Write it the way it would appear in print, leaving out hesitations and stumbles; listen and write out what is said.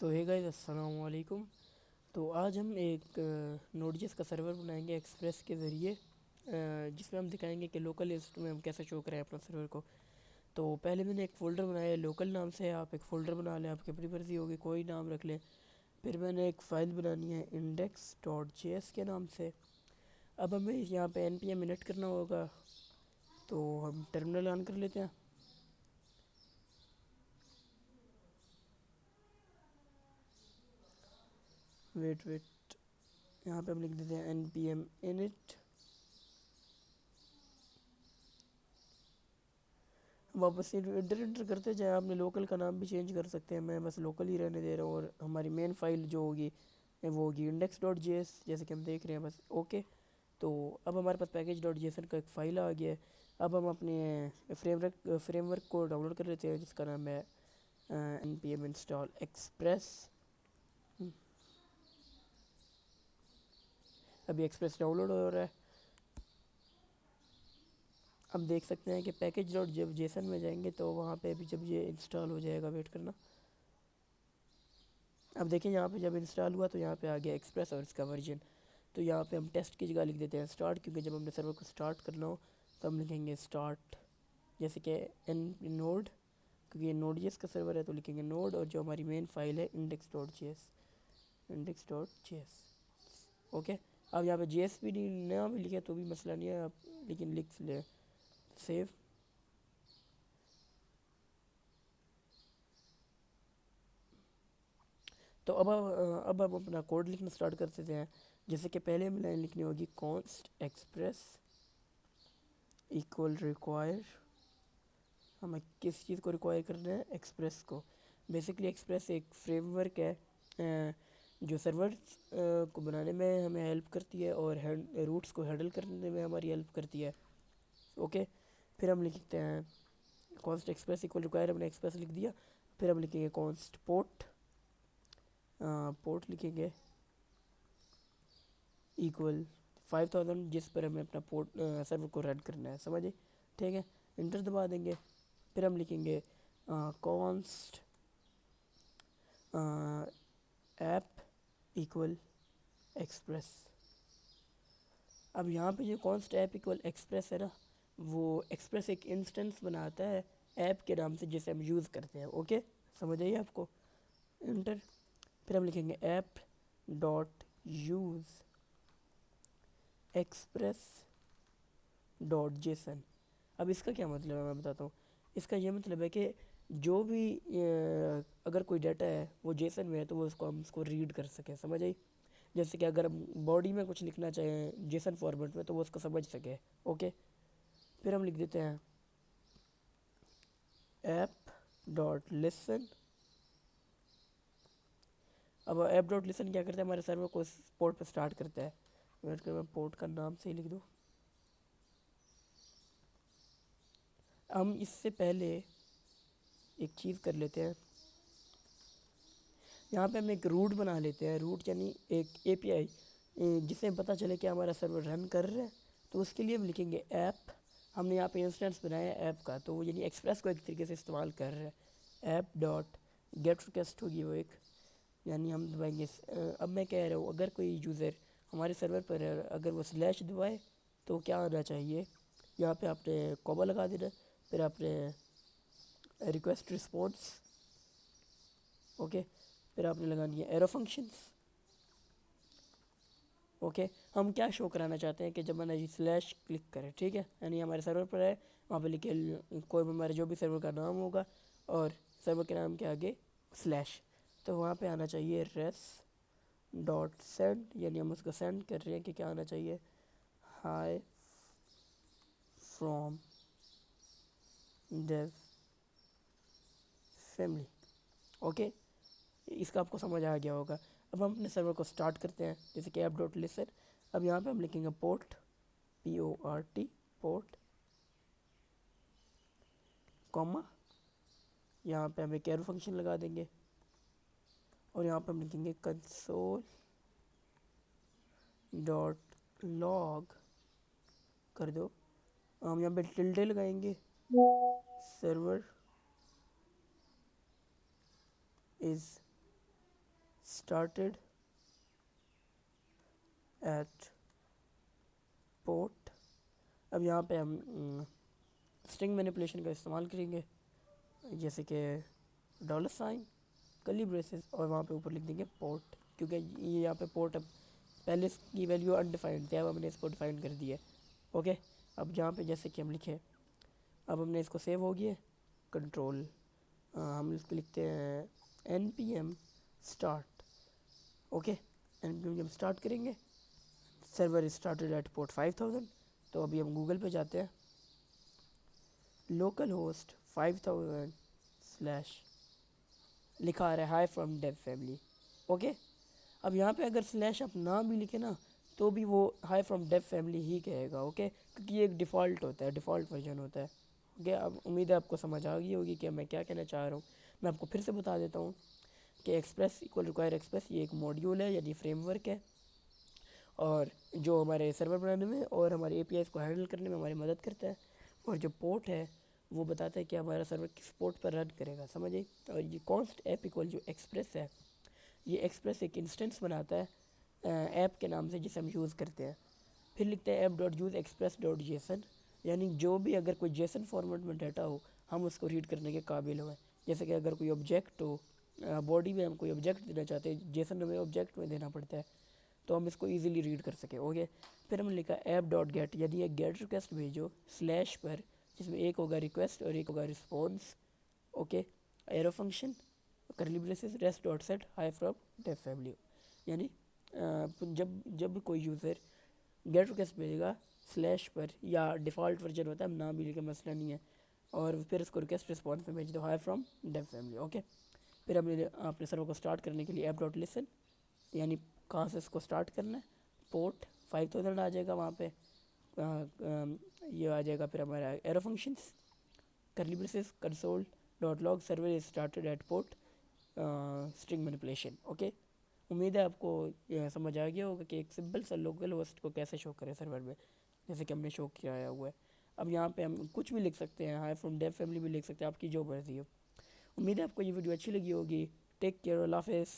سو ہے گائز، السلام علیکم۔ تو آج ہم ایک نوڈ جی ایس کا سرور بنائیں گے ایکسپریس کے ذریعے، جس میں ہم دکھائیں گے کہ لوکل لسٹ میں ہم کیسے شو کریں اپنا سرور کو۔ تو پہلے میں نے ایک فولڈر بنایا ہے لوکل نام سے، آپ ایک فولڈر بنا لیں، آپ کی اپنی مرضی ہوگی، کوئی نام رکھ لیں۔ پھر میں نے ایک فائل بنانی ہے index.js کے نام سے۔ اب ہمیں یہاں پہ npm init کرنا ہوگا، تو ہم ٹرمینل آن کر لیتے ہیں۔ ویٹ یہاں پہ ہم لکھ دیتے ہیں npm init۔ واپس انٹر کرتے جائیں، آپ نے لوکل کا نام بھی چینج کر سکتے ہیں، میں بس لوکل ہی رہنے دے رہا ہوں، اور ہماری مین فائل جو ہوگی وہ ہوگی index.js، جیسے کہ ہم دیکھ رہے ہیں، بس اوکے۔ تو اب ہمارے پاس package.json کا ایک فائل آ گیا ہے۔ اب ہم اپنے فریم ورک کو ڈاؤن لوڈ کر لیتے ہیں، جس کا نام ہے npm install express۔ ابھی ایکسپریس ڈاؤن لوڈ ہو رہا ہے۔ ہم دیکھ سکتے ہیں کہ پیکج ڈاٹ جب جیسن میں جائیں گے تو وہاں پہ بھی جب یہ انسٹال ہو جائے گا، ویٹ کرنا۔ اب دیکھیں یہاں پہ جب انسٹال ہوا تو یہاں پہ آ گیا ایکسپریس اور اس کا ورژن۔ تو یہاں پہ ہم ٹیسٹ کی جگہ لکھ دیتے ہیں اسٹارٹ، کیونکہ جب ہم نے سرور کو اسٹارٹ کرنا ہو تو ہم لکھیں گے اسٹارٹ، جیسے کہ نوڈ، کیونکہ یہ نوڈ جیس کا سرور ہے تو لکھیں گے نوڈ، اور جو ہماری مین فائل ہے index.js۔ اوکے، اب یہاں پہ جی ایس بھی نہیں نیا بھی لکھے تو بھی مسئلہ نہیں ہے، آپ لیکن لکھ لیں سیو۔ تو اب ہم اپنا کوڈ لکھنا سٹارٹ کر دیتے ہیں۔ جیسے کہ پہلے ہمیں لائن لکھنی ہوگی const express equal require۔ ہمیں کس چیز کو ریکوائر کرنا ہے؟ ایکسپریس کو۔ بیسکلی ایکسپریس ایک فریم ورک ہے جو سرور کو بنانے میں ہمیں ہیلپ کرتی ہے اور روٹس کو ہینڈل کرنے میں ہماری ہیلپ کرتی ہے۔ اوکے، پھر ہم لکھتے ہیں const express equal require، ہم نے ایکسپریس لکھ دیا۔ پھر ہم لکھیں گے const پورٹ لکھیں گے ایکول 5000، جس پر ہمیں اپنا پورٹ سرور کو رن کرنا ہے، سمجھے؟ ٹھیک ہے، انٹر دبا دیں گے۔ پھر ہم لکھیں گے const app equal express۔ اب یہاں پہ جو const app equal express ہے نا، وہ ایکسپریس ایک انسٹنس بناتا ہے ایپ کے نام سے جسے ہم یوز کرتے ہیں۔ اوکے، سمجھ آئیے آپ کو؟ انٹر۔ پھر ہم لکھیں گے app dot use express dot Jason. اب اس کا کیا مطلب ہے میں بتاتا ہوں۔ اس کا یہ مطلب ہے کہ جو بھی اگر کوئی ڈیٹا ہے وہ جیسن میں ہے تو وہ ہم اس کو ریڈ کر سکیں، سمجھ آئی؟ جیسے کہ اگر ہم باڈی میں کچھ لکھنا چاہیں جیسن فارمیٹ میں تو وہ اس کو سمجھ سکے۔ اوکے، پھر ہم لکھ دیتے ہیں ایپ ڈاٹ لسن۔ اب ایپ ڈاٹ لسن کیا کرتا ہے؟ ہمارے سرور کو اس پورٹ پہ سٹارٹ کرتا ہے۔ ویٹ کر، میں پورٹ کا نام صحیح لکھ دوں۔ ہم اس سے پہلے ایک چیز کر لیتے ہیں، یہاں پہ ہم ایک روٹ بنا لیتے ہیں۔ روٹ یعنی ایک اے پی آئی جس سے پتہ چلے کہ ہمارا سرور رن کر رہا ہے۔ تو اس کے لیے ہم لکھیں گے ایپ، ہم نے یہاں پہ انسٹنس بنایا ہے ایپ کا، تو وہ یعنی ایکسپریس کو ایک طریقے سے استعمال کر رہا ہے۔ ایپ ڈاٹ گیٹ ریکویسٹ ہوگی وہ ایک، یعنی ہم دبائیں گے اب میں کہہ رہا ہوں اگر کوئی یوزر ہمارے سرور پر اگر وہ سلیش دبائے تو کیا آنا چاہیے؟ یہاں پہ آپ نے کوما لگا دینا، پھر آپ نے ریکویسٹ رسپانس، اوکے، پھر آپ نے لگانی ہے ایرو فنکشنز۔ اوکے، ہم کیا شو کرانا چاہتے ہیں کہ جب میں نے سلیش کلک کرے، ٹھیک ہے، یعنی ہمارے سرور پر ہے، وہاں پہ لکھے کوئی بھی ہمارے جو بھی سرور کا نام ہوگا اور سرور کے نام کے آگے سلیش، تو وہاں پہ آنا چاہیے ریس ڈاٹ سینڈ، یعنی ہم اس کو سینڈ کر رہے ہیں کہ کیا آنا چاہیے؟ Hi from dew family. Okay, اس کا آپ کو سمجھ آ گیا ہوگا۔ اب ہم اپنے سرور کو سٹارٹ کرتے ہیں، جیسے کہ ایپ ڈاٹ لسن۔ اب یہاں پہ ہم لکھیں گے پورٹ PORT پورٹ، کوما، یہاں پہ ہم ایک ایرو فنکشن لگا دیں گے، اور یہاں پہ ہم لکھیں گے کنسول ڈاٹ لاگ کر دو، ہم یہاں پہ ٹلڈے لگائیں گے، سرور از started at port. اب یہاں پہ ہم اسٹرنگ مینیپولیشن کا استعمال کریں گے، جیسے کہ $، کرلی بریسز، اور وہاں پہ اوپر لکھ دیں گے پورٹ، کیونکہ یہ یہاں پہ پورٹ اب پہلے اس کی ویلیو انڈیفائنڈ تھی، اب ہم نے اس کو ڈیفائن کر دیا ہے. اوکے، اب جہاں پہ جیسے کہ ہم لکھیں، اب ہم نے اس کو سیو ہو گیا کنٹرول، ہم اس کو لکھتے ہیں npm start. اوکے، npm جب اسٹارٹ کریں گے، سرور اسٹارٹیڈ ایٹ پورٹ 5000. تو ابھی ہم گوگل پہ جاتے ہیں، لوکل ہوسٹ 5000/ لکھا آ رہا ہے high from dew family. Okay, اب یہاں پہ اگر سلیش آپ نہ بھی لکھیں نا تو بھی وہ ہائی فرام ڈیو فیملی ہی کہے گا. اوکے، کیونکہ یہ ایک ڈیفالٹ ہوتا ہے، ڈیفالٹ ورژن ہوتا ہے. اوکے، اب امید ہے آپ کو سمجھ آ گئی ہوگی کہ میں کیا کہنا چاہ رہا ہوں. میں آپ کو پھر سے بتا دیتا ہوں کہ ایکسپریس ایکول ریکوائر ایکسپریس یہ ایک ماڈیول ہے، یعنی فریم ورک ہے، اور جو ہمارے سرور بنانے میں اور ہمارے اے پی آئیز کو ہینڈل کرنے میں ہماری مدد کرتا ہے. اور جو پورٹ ہے وہ بتاتا ہے کہ ہمارا سرور کس پورٹ پر رن کرے گا، سمجھے. اور یہ کانسٹ ایپ ایکول جو ایکسپریس ہے، یہ ایکسپریس ایک انسٹنس بناتا ہے ایپ کے نام سے جسے ہم یوز کرتے ہیں. پھر لکھتے ہیں app.useexpress.json، یعنی جو بھی اگر کوئی جیسن فارمیٹ میں ڈیٹا ہو ہم اس کو ریڈ کرنے کے قابل ہوئیں. جیسے کہ اگر کوئی آبجیکٹ ہو، باڈی میں ہم کوئی آبجیکٹ دینا چاہتے ہیں، جیسن میں آبجیکٹ میں دینا پڑتا ہے، تو ہم اس کو ایزیلی ریڈ کر سکیں. اوکے، پھر ہم نے لکھا app.get، یعنی ایک گیٹ ریکویسٹ بھیجو سلیش پر، جس میں ایک ہوگا ریکویسٹ اور ایک ہوگا response. Okay, arrow function, curly braces, rest.set high from dew family. یعنی جب کوئی یوزر گیٹ ریکویسٹ بھیجے گا سلیش پر، یا ڈیفالٹ ورژن ہوتا ہے ہم نام بھی لکھیں مسئلہ نہیں ہے، اور پھر اس کو ریکویسٹ رسپانس میں بھیج دو hi from dew family. Okay, پھر ہم نے اپنے سرور کو اسٹارٹ کرنے کے لیے app.listen، یعنی کہاں سے اس کو اسٹارٹ کرنا ہے، پورٹ 5000 آ جائے گا وہاں پہ. یہ آ جائے گا پھر ہمارا arrow functions, curly braces, console.log server started at port, string manipulation. Okay, امید ہے آپ کو یہ سمجھ آ گیا ہوگا کہ ایک سمپل سا لوکل ہوسٹ کو کیسے شو کرے سرور میں، جیسے کہ ہم نے شو کیا ہوا ہے. اب یہاں پہ ہم کچھ بھی لکھ سکتے ہیں، ہائی فرام ڈیو فیملی بھی لکھ سکتے ہیں، آپ کی جو مرضی ہو. امید ہے آپ کو یہ ویڈیو اچھی لگی ہوگی. ٹیک کیئر، اللہ حافظ.